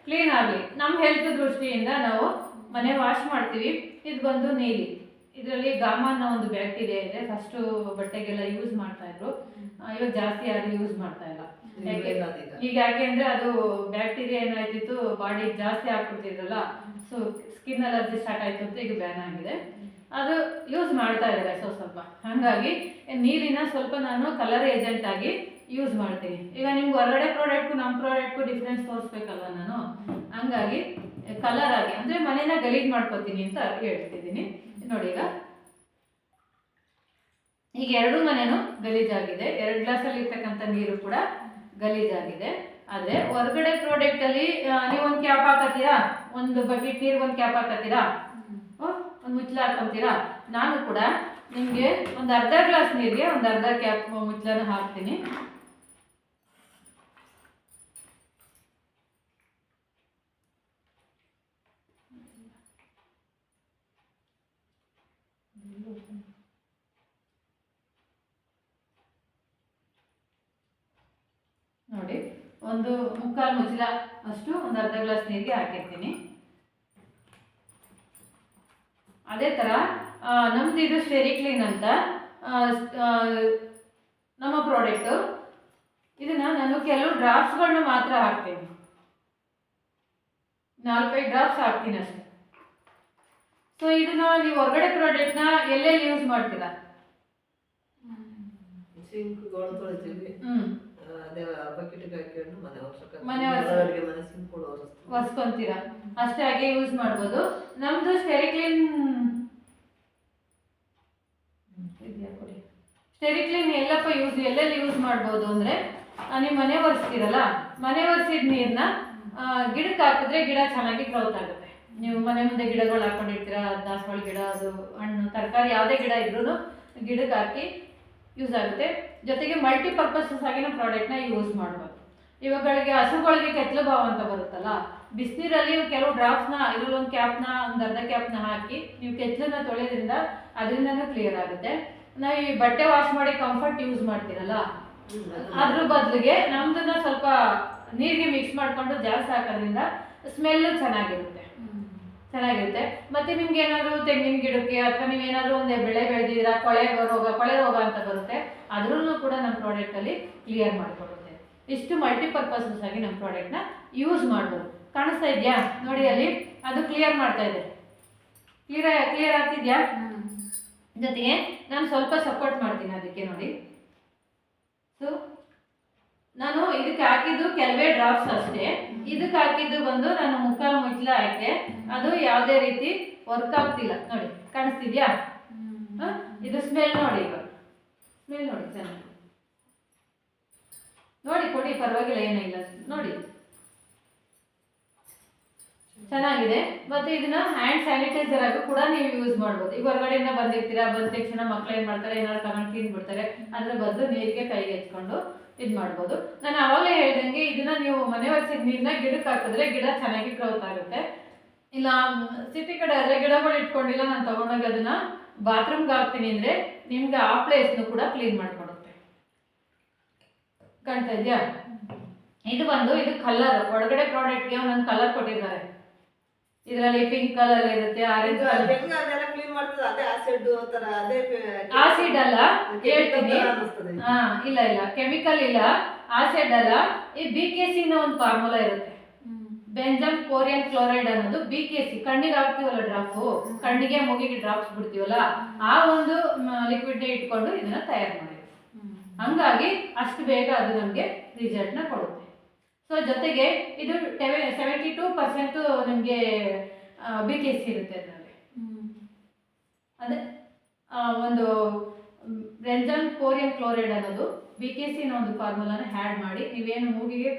Clean ಆಗಲಿ. ನಮ್ಮ health ದೃಷ್ಟಿಯಿಂದ ನಾವು ಮನೆ ವಾಶ್ ಮಾಡ್ತೀವಿ. ಇದು ಬಂದು ನೀಲಿ. ಇದರಲ್ಲಿ ಗಾಮಾ ಅನ್ನೋ ಒಂದು ಬ್ಯಾಕ್ಟೀರಿಯಾ ಇದೆ. ಫಸ್ಟು ಬಟ್ಟೆಗೆಲ್ಲ ಯೂಸ್ ಮಾಡ್ತಾ ಇದ್ರು, ಇವಾಗ ಜಾಸ್ತಿ ಯಾರು ಯೂಸ್ ಮಾಡ್ತಾ ಇಲ್ಲ. ಈಗ ಯಾಕೆ ಅಂದರೆ ಅದು ಬ್ಯಾಕ್ಟೀರಿಯಾ ಏನಾಯ್ತಿತ್ತು, ಬಾಡಿ ಜಾಸ್ತಿ ಆಗ್ಬಿಡ್ತಿದ್ರಲ್ಲ, ಸೊ ಸ್ಕಿನ್ ಅಲರ್ಜಿ ಸ್ಟಾರ್ಟ್ ಆಯಿತು ಅಂತ ಈಗ ಬ್ಯಾನ್ ಆಗಿದೆ. ಅದು ಯೂಸ್ ಮಾಡ್ತಾ ಇದ್ದಾರೆ ಸ್ವಲ್ಪ. ಹಾಗಾಗಿ ನೀರಿನ ಸ್ವಲ್ಪ ನಾನು ಕಲರ್ ಏಜೆಂಟ್ ಆಗಿ ಯೂಸ್ ಮಾಡ್ತೀನಿ. ಈಗ ನಿಮ್ಗೆ ಹೊರಗಡೆ ಪ್ರಾಡಕ್ಟ್ಗೂ ನಮ್ಮ ಪ್ರಾಡಕ್ಟ್ಗೂ ಡಿಫ್ರೆನ್ಸ್ ತೋರಿಸ್ಬೇಕಲ್ವ ನಾನು, ಹಂಗಾಗಿ ಕಲರ್ ಆಗಿ ಅಂದರೆ ಮನೇನ ಗಲೀಜು ಮಾಡ್ಕೊತೀನಿ ಅಂತ ಹೇಳ್ತಿದ್ದೀನಿ. ನೋಡಿ, ಈಗ ಎರಡು ಮನೆನೂ ಗಲೀಜಾಗಿದೆ. 2 ಗ್ಲಾಸಲ್ಲಿ ಇರ್ತಕ್ಕಂಥ ನೀರು ಕೂಡ ಗಲೀಜಾಗಿದೆ. ಆದರೆ ಹೊರಗಡೆ ಪ್ರಾಡಕ್ಟಲ್ಲಿ ನೀವು ಒಂದು ಕ್ಯಾಪ್ ಹಾಕತ್ತೀರಾ, ಒಂದು ಬಕೆಟ್ ನೀರು ಒಂದು ಕ್ಯಾಪ್ ಹಾಕತ್ತೀರಾ, ಒಂದು ಮುಚ್ಚಳ ಹಾಕೊಂತೀರಾ. ನಾನು ಕೂಡ ನಿಮಗೆ ಒಂದು ಅರ್ಧ ಗ್ಲಾಸ್ ನೀರಿಗೆ ಒಂದು ಅರ್ಧ ಕ್ಯಾಪ್ ಮುಚ್ಚಳನ ಹಾಕ್ತೀನಿ. ನೋಡಿ, ಒಂದು ಮುಕ್ಕಾಲು ಮುಚ್ಚಳ ಅಷ್ಟು ಒಂದು ಅರ್ಧ ಗ್ಲಾಸ್ ನೀರಿಗೆ ಹಾಕಿರ್ತೀನಿ. ಅದೇ ಥರ ನಮ್ದು ಇದು ಸ್ಟೆರಿಕ್ಲೀನ್ ಅಂತ ನಮ್ಮ ಪ್ರಾಡಕ್ಟು. ಇದನ್ನು ನಾನು ಕೆಲವು ಡ್ರಾಪ್ಸ್ಗಳನ್ನ ಮಾತ್ರ ಹಾಕ್ತೀನಿ, 4-5 ಡ್ರಾಪ್ಸ್ ಹಾಕ್ತೀನಿ ಅಷ್ಟೇ. ಸೊ ಇದನ್ನ ನೀವು ಹೊರಗಡೆ ಪ್ರಾಡಕ್ಟ್ನ ಎಲ್ಲೆಲ್ಲಿ ಯೂಸ್ ಮಾಡ್ತೀರಾ? ಮನೆ ಒರೆಸ್ಕೊಂತೀರಾ, ಅಷ್ಟೇ ಹಾಗೆ ಯೂಸ್ ಮಾಡ್ಬೋದು. ನಮ್ದು ಸ್ಟೆರಿಕ್ಲೀನ್ ಎಲ್ಲಪ್ಪ ಎಲ್ಲೆಲ್ಲಿ ಯೂಸ್ ಮಾಡ್ಬೋದು ಅಂದರೆ, ನೀವು ಮನೆ ಒರೆಸ್ತೀರಲ್ಲ, ಮನೆ ಒರೆಸಿದ ನೀರನ್ನ ಗಿಡಕ್ಕೆ ಹಾಕಿದ್ರೆ ಗಿಡ ಚೆನ್ನಾಗಿ ಗ್ರೋತ್ ಆಗುತ್ತೆ. ನೀವು ಮನೆ ಮುಂದೆ ಗಿಡಗಳು ಹಾಕೊಂಡಿರ್ತೀರಾ, ದಾಸವಾಳ ಗಿಡ, ಅದು ಹಣ್ಣು ತರಕಾರಿ ಯಾವುದೇ ಗಿಡ ಇದ್ರೂ ಗಿಡಕ್ಕೆ ಹಾಕಿ ಯೂಸ್ ಆಗುತ್ತೆ. ಜೊತೆಗೆ ಮಲ್ಟಿಪರ್ಪಸಸ್ ಆಗಿನ ಪ್ರಾಡಕ್ಟ್ನ ಯೂಸ್ ಮಾಡ್ಬೋದು. ಇವಾಗಳಿಗೆ ಹಸುಗಳಿಗೆ ಕೆತ್ತಲು ಭಾವ ಅಂತ ಬರುತ್ತಲ್ಲ, ಬಿಸಿನೀರಲ್ಲಿ ಕೆಲವು ಡ್ರಾಪ್ಸ್ನ, ಇದರಲ್ಲೊಂದು ಕ್ಯಾಪ್ನ, ಒಂದು ಅರ್ಧ ಕ್ಯಾಪ್ನ ಹಾಕಿ ನೀವು ಕೆತ್ತಲನ್ನ ತೊಳೆಯೋದ್ರಿಂದ ಅದರಿಂದನೂ ಕ್ಲಿಯರ್ ಆಗುತ್ತೆ. ನಾವು ಈ ಬಟ್ಟೆ ವಾಶ್ ಮಾಡಿ ಕಂಫರ್ಟ್ ಯೂಸ್ ಮಾಡ್ತೀರಲ್ಲ, ಅದ್ರ ಬದಲಿಗೆ ನಮ್ದನ್ನ ಸ್ವಲ್ಪ ನೀರಿಗೆ ಮಿಕ್ಸ್ ಮಾಡಿಕೊಂಡು ಜಾಸ್ತಿ ಹಾಕೋದ್ರಿಂದ ಸ್ಮೆಲ್ಲು ಚೆನ್ನಾಗಿರುತ್ತೆ. ಮತ್ತೆ ನಿಮ್ಗೆ ಏನಾದರೂ ತೆಂಗಿನ ಗಿಡಕ್ಕೆ ಅಥವಾ ನೀವೇನಾದರೂ ಒಂದು ಬೆಳೆ ಬೆಳೆದಿದ್ದೀರಾ, ಕೊಳೆ ರೋಗ ಅಂತ ಬರುತ್ತೆ, ಅದ್ರೂ ಕೂಡ ನಮ್ಮ ಪ್ರಾಡಕ್ಟಲ್ಲಿ ಕ್ಲಿಯರ್ ಮಾಡಿಕೊಡುತ್ತೆ. ಇಷ್ಟು ಮಲ್ಟಿಪರ್ಪಸಸ್ ಆಗಿ ನಮ್ಮ ಪ್ರಾಡಕ್ಟ್ನ ಯೂಸ್ ಮಾಡ್ಬೋದು. ಕಾಣಿಸ್ತಾ ಇದೆಯಾ ನೋಡಿ, ಅಲ್ಲಿ ಅದು ಕ್ಲಿಯರ್ ಮಾಡ್ತಾ ಇದೆ. ಕ್ಲಿಯರ್ ಆಗ್ತಿದ್ಯಾ? ಜೊತೆಗೆ ನಾನು ಸ್ವಲ್ಪ ಸಪೋರ್ಟ್ ಮಾಡ್ತೀನಿ ಅದಕ್ಕೆ. ನೋಡಿ, ಸೊ ನಾನು ಇದಕ್ಕೆ ಹಾಕಿದ್ದು ಕೆಲವೇ ಡ್ರಾಪ್ಸ್ ಅಷ್ಟೇ. ಇದಕ್ಕೆ ಹಾಕಿದ್ದು ಬಂದು ನಾನು ಮುಕ್ಕಾಲು ಮುಚ್ಚಳ ಹಾಕಿದೆ, ಅದು ಯಾವುದೇ ರೀತಿ ವರ್ಕ್ ಆಗ್ತಿಲ್ಲ. ನೋಡಿ, ಕಾಣಿಸ್ತಿದ್ಯಾ? ಇದು ಸ್ಮೆಲ್ ನೋಡಿ, ಇವಾಗ ಸ್ಮೆಲ್ ನೋಡಿ ಚೆನ್ನಾಗಿ ನೋಡಿ, ಕೊಡಿ, ಪರವಾಗಿಲ್ಲ, ಏನಿಲ್ಲ ನೋಡಿ, ಚೆನ್ನಾಗಿದೆ. ಮತ್ತೆ ಇದನ್ನ ಹ್ಯಾಂಡ್ ಸ್ಯಾನಿಟೈಸರ್ ಆಗಿ ಕೂಡ ನೀವು ಯೂಸ್ ಮಾಡ್ಬೋದು. ಈಗ ಹೊರಗಡೆಯಿಂದ ಬಂದಿರ್ತೀರಾ, ಬಂದ ತಕ್ಷಣ ಮಕ್ಳು ಏನು ಮಾಡ್ತಾರೆ, ಏನಾದ್ರು ತಗೊಂಡು ತಿಂದ್ಬಿಡ್ತಾರೆ, ಅದ್ರ ಬದಲು ನೀರಿಗೆ ಕೈಗೆ ಹಚ್ಕೊಂಡು ಇದು ಮಾಡ್ಬೋದು. ನಾನು ಆವಾಗಲೇ ಹೇಳ್ದಂಗೆ ಇದನ್ನ ನೀವು ಮನೆ ಒರೆಸಿದ ನೀರನ್ನ ಗಿಡಕ್ಕೆ ಹಾಕಿದ್ರೆ ಗಿಡ ಚೆನ್ನಾಗಿ ಗ್ರೋತ್ ಆಗುತ್ತೆ. ಇಲ್ಲ ಸಿಟಿ ಕಡೆ ಅದೇ ಗಿಡಗಳು ಇಟ್ಕೊಂಡಿಲ್ಲ, ನಾನು ತಗೊಂಡೋಗಿ ಅದನ್ನ ಬಾತ್ರೂಮ್ಗೆ ಹಾಕ್ತೀನಿ ಅಂದರೆ ನಿಮ್ಗೆ ಆ ಪ್ಲೇಸ್ನು ಕೂಡ ಕ್ಲೀನ್ ಮಾಡಿಕೊಡುತ್ತೆ. ಕಾಣ್ತಾ ಇದೆಯಾ? ಇದು ಕಲರ್, ಒಳಗಡೆ ಪ್ರಾಡಕ್ಟ್ಗೆ ಒಂದೊಂದು ಕಲರ್ ಕೊಟ್ಟಿದ್ದಾರೆ. ಇದರಲ್ಲಿ ಪಿಂಕ್ ಕಲರ್ ಇರುತ್ತೆ, ಆರೆಂಜ್ ಆಸಿಡ್ ಅಲ್ಲ ಹೇಳ್ತೀನಿ, ಇಲ್ಲ ಕೆಮಿಕಲ್ ಇಲ್ಲ, ಆಸಿಡ್ ಅಲ್ಲ. ಈ BKC ಒಂದು ಫಾರ್ಮುಲಾ ಇರುತ್ತೆ, ಬೆಂಜಮ್ ಕೋರಿಯನ್ ಕ್ಲೋರೈಡ್ ಅನ್ನೋದು BKC. ಕಣ್ಣಿಗೆ ಹಾಕ್ತೀವಲ್ಲ ಡ್ರಾಪ್ಸು, ಕಣ್ಣಿಗೆ ಮೂಗಿಗೆ ಡ್ರಾಪ್ಸ್ ಬಿಡ್ತೀವಲ್ಲ, ಆ ಒಂದು ಲಿಕ್ವಿಡ್ ಇಟ್ಕೊಂಡು ಇದನ್ನ ತಯಾರು ಮಾಡಿ. ಹಂಗಾಗಿ ಅಷ್ಟು ಬೇಗ ಅದು ನಮಗೆ ರಿಸಲ್ಟ್ನ ಕೊಡುತ್ತೆ. ಸೊ ಜೊತೆಗೆ ಇದು 72% ನಿಮಗೆ BKC ಇರುತ್ತೆ ಅದರಲ್ಲಿ. ಅದೇ ಒಂದು ಬೆಂಜಮ್ ಕೋರಿಯನ್ ಕ್ಲೋರೈಡ್ ಅನ್ನೋದು BKC ಒಂದು ಫಾರ್ಮುಲಾನ ಆ್ಯಡ್ ಮಾಡಿ ನೀವೇನು ಮೂಗಿಗೆ